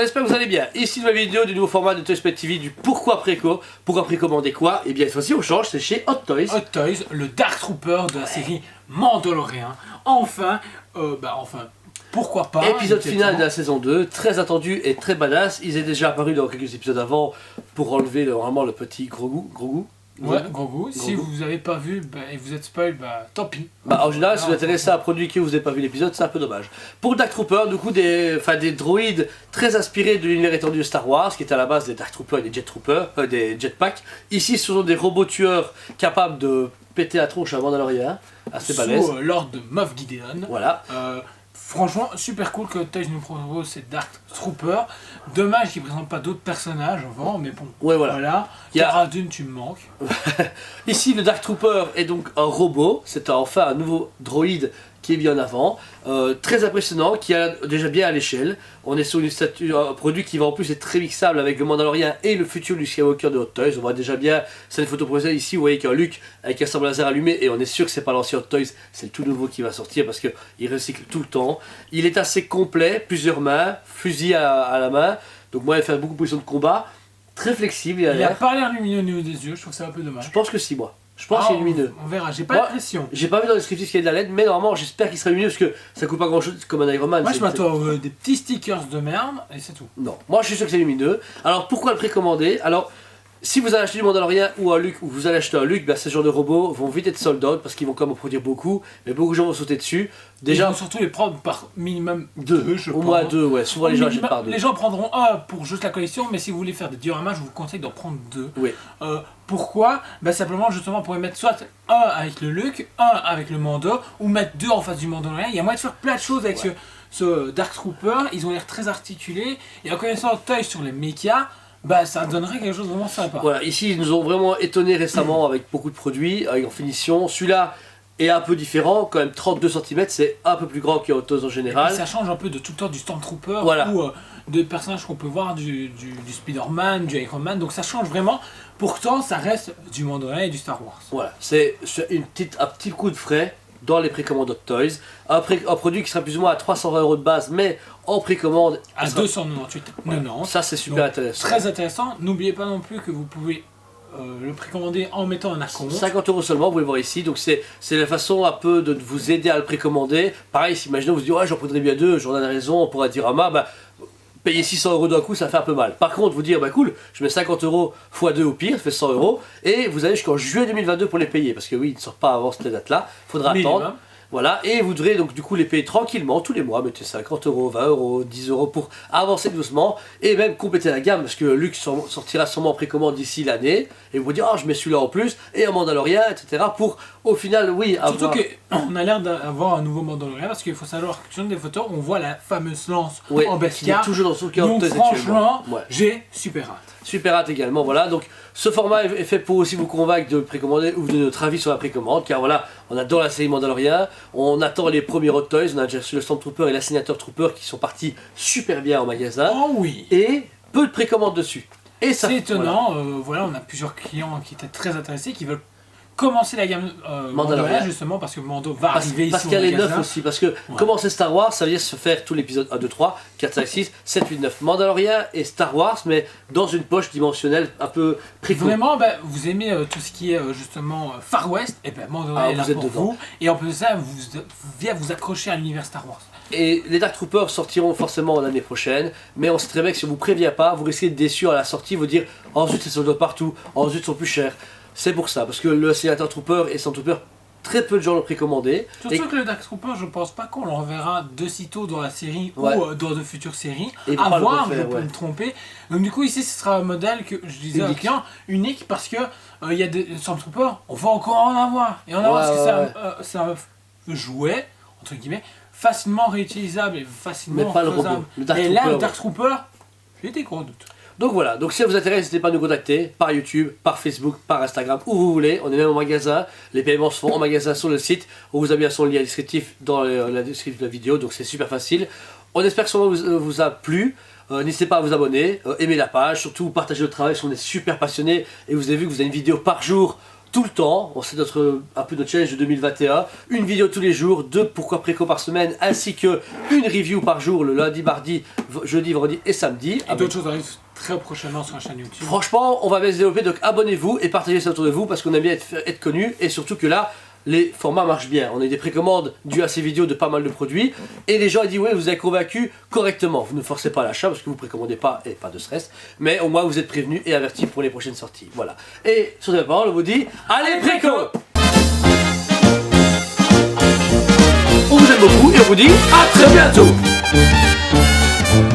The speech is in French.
on espère que vous allez bien. Ici ma vidéo du nouveau format de Toys TV du pourquoi préco. Pourquoi précommander quoi? Et bien cette fois-ci on change, c'est chez Hot Toys. Hot Toys, le Dark Trooper de la série Mandalorian. Enfin, pourquoi pas. Épisode final de la saison 2, très attendu et très badass. Ils étaient déjà apparus dans quelques épisodes avant pour enlever vraiment le petit gros goût. Ouais, gros goût. Si vous n'avez pas vu et vous êtes spoil, tant pis. En général, si vous êtes intéressé à un produit que vous n'avez pas vu l'épisode, c'est un peu dommage. Pour Dark Trooper, du coup, des droïdes très inspirés de l'univers étendu de Star Wars, qui est à la base des Dark Troopers et des Jet Troopers, des jetpacks. Ici, ce sont des robots tueurs capables de péter la tronche à un Mandalorian, assez balèze. Sous l'ordre de Moff Gideon. Voilà. Franchement, super cool que Toys nous propose ces Dark Troopers. Dommage qu'ils ne présentent pas d'autres personnages avant, mais bon. Ouais, voilà. Cara Dune, tu me manques. Ici, le Dark Trooper est donc un robot. C'est enfin un nouveau droïde qui est mis en avant. Très impressionnant, qui a déjà bien à l'échelle. On est sur un produit qui va en plus être très mixable avec le Mandalorian et le futur du Skywalker de Hot Toys. On voit déjà bien, c'est une photo professionnelle ici, vous voyez qu'il y a un Luke avec un sabre laser allumé et on est sûr que c'est pas l'ancien Hot Toys, c'est le tout nouveau qui va sortir parce qu'il recycle tout le temps. Il est assez complet, plusieurs mains, fusil à la main, donc moi il fait beaucoup de positions de combat, très flexible. Il a pas l'air lumineux au niveau des yeux, je trouve que c'est un peu dommage. Je pense que si, moi. Je pense qu'il est lumineux. On verra, j'ai pas l'impression. J'ai pas vu dans le descriptif qu'il y a de la LED, mais normalement j'espère qu'il sera lumineux parce que ça coûte pas grand chose comme un Iron Man. Moi je m'attends des petits stickers de merde et c'est tout. Non, moi je suis sûr que c'est lumineux. Alors pourquoi le précommander? Alors si vous allez acheter du Mandalorian ou un Luke, ou vous allez acheter un Luke, ces genres de robots vont vite être sold out parce qu'ils vont quand même en produire beaucoup, mais beaucoup de gens vont sauter dessus. Déjà, ils vont surtout les prendre par minimum deux, je pense. Au moins deux, ouais. Souvent les gens achètent par deux. Les gens prendront un pour juste la collection, mais si vous voulez faire des dioramas, je vous conseille d'en prendre deux. Oui. Pourquoi? Simplement justement pour mettre soit un avec le Luke, un avec le Mando, ou mettre deux en face du Mandalorian. Il y a moyen de faire plein de choses avec ce Dark Trooper. Ils ont l'air très articulés. Et en connaissant Toys sur les mechas, ça donnerait quelque chose de vraiment sympa. Voilà, ici ils nous ont vraiment étonné récemment avec beaucoup de produits, avec en finition. Celui-là est un peu différent, quand même 32 cm, c'est un peu plus grand qu'un Hot Toys en général. Et ça change un peu de tout le temps du Stormtrooper ou de personnages qu'on peut voir du Spider-Man, du Iron Man, donc ça change vraiment. Pourtant, ça reste du Mandalorian et du Star Wars. Voilà, c'est un petit coup de frais dans les précommandes Hot Toys. Un produit qui sera plus ou moins à 320 € de base, mais en précommande à 298,90 €. Ça c'est super intéressant. Très intéressant. N'oubliez pas non plus que vous pouvez le précommander en mettant un acompte. 50 € seulement, vous pouvez le voir ici. Donc c'est la façon un peu de vous aider à le précommander. Pareil, si imaginons vous dites ouais j'en prendrais bien deux, j'en ai raison, on pourrait dire payer 600 € d'un coup, ça fait un peu mal. Par contre, vous dire, cool, je mets 50 € x 2 au pire, ça fait 100 €, et vous avez jusqu'en juillet 2022 pour les payer, parce que oui, ils ne sortent pas avant cette date-là, il faudra attendre. Voilà, et vous devrez donc du coup les payer tranquillement tous les mois, mettez 50 €, 20 €, 10 € pour avancer doucement, et même compléter la gamme, parce que Luke sortira sûrement en précommande d'ici l'année, et vous dire, je mets celui-là en plus, et un Mandalorian, etc. pour au final, oui, surtout qu'on a l'air d'avoir un nouveau Mandalorian, parce qu'il faut savoir que sur des photos, on voit la fameuse lance en Beskar. Toujours dans son cœur. Donc franchement, j'ai super hâte. Super hâte également, voilà. Donc ce format est fait pour aussi vous convaincre de précommander ou de notre avis sur la précommande, car voilà, on adore la série Mandalorian, on attend les premiers Hot Toys, on a déjà reçu le Stormtrooper et l'Assassinator Trooper qui sont partis super bien en magasin. Oh oui. Et peu de précommandes dessus. Et c'est étonnant, voilà, on a plusieurs clients qui étaient très intéressés, qui veulent commencer la gamme Mandalorian justement parce que Mando va arriver ici. Parce qu'elle est neuve aussi, parce que commencer Star Wars, ça veut dire se faire tout l'épisode 1, 2, 3, 4, 5, 6, 7, 8, 9. Mandalorian et Star Wars, mais dans une poche dimensionnelle un peu précoce. Vraiment, vous aimez tout ce qui est justement Far West, et Mandalorian est là pour vous. Et en plus de ça, vous vient vous accrocher à l'univers Star Wars. Et les Dark Troopers sortiront forcément l'année prochaine, mais on sait très bien que si on vous prévient pas, vous risquez d'être déçu à la sortie, vous dire oh zut, c'est sold out partout, oh zut, ils sont plus chers. C'est pour ça, parce que le Assassinator Trooper et Stormtrooper, très peu de gens l'ont précommandé. Surtout que le Dark Trooper, je pense pas qu'on le reverra de sitôt dans la série ou dans de futures séries. À voir, je peux me tromper. Donc du coup ici ce sera un modèle que je disais au client unique parce que il y a des Stormtroopers, on va encore en avoir. Et en avoir parce que c'est un jouet, entre guillemets, facilement réutilisable et facilement faisable. Et là le Dark Trooper, j'ai des gros doutes. Donc voilà, donc si ça vous intéresse, n'hésitez pas à nous contacter par YouTube, par Facebook, par Instagram, où vous voulez. On est même en magasin, les paiements se font en magasin sur le site. On vous a bien son lien descriptif dans la description de la vidéo, donc c'est super facile. On espère que ça vous a plu. N'hésitez pas à vous abonner, aimer la page, surtout partager le travail parce qu'on est super passionnés. Et vous avez vu que vous avez une vidéo par jour tout le temps. C'est un peu notre challenge de 2021. Une vidéo tous les jours, 2 pourquoi préco par semaine, ainsi que une review par jour le lundi, mardi, jeudi, vendredi et samedi. Et d'autres choses arrivent très prochainement sur la chaîne YouTube. Franchement, on va bien se développer, donc abonnez-vous et partagez ça autour de vous parce qu'on aime bien être connu et surtout que là, les formats marchent bien. On a eu des précommandes dues à ces vidéos de pas mal de produits et les gens ont dit ouais, vous avez convaincu correctement. Vous ne forcez pas l'achat parce que vous précommandez pas et pas de stress, mais au moins vous êtes prévenus et avertis pour les prochaines sorties. Voilà. Et sur cette parole, on vous dit allez préco. On vous aime beaucoup et on vous dit à très bientôt.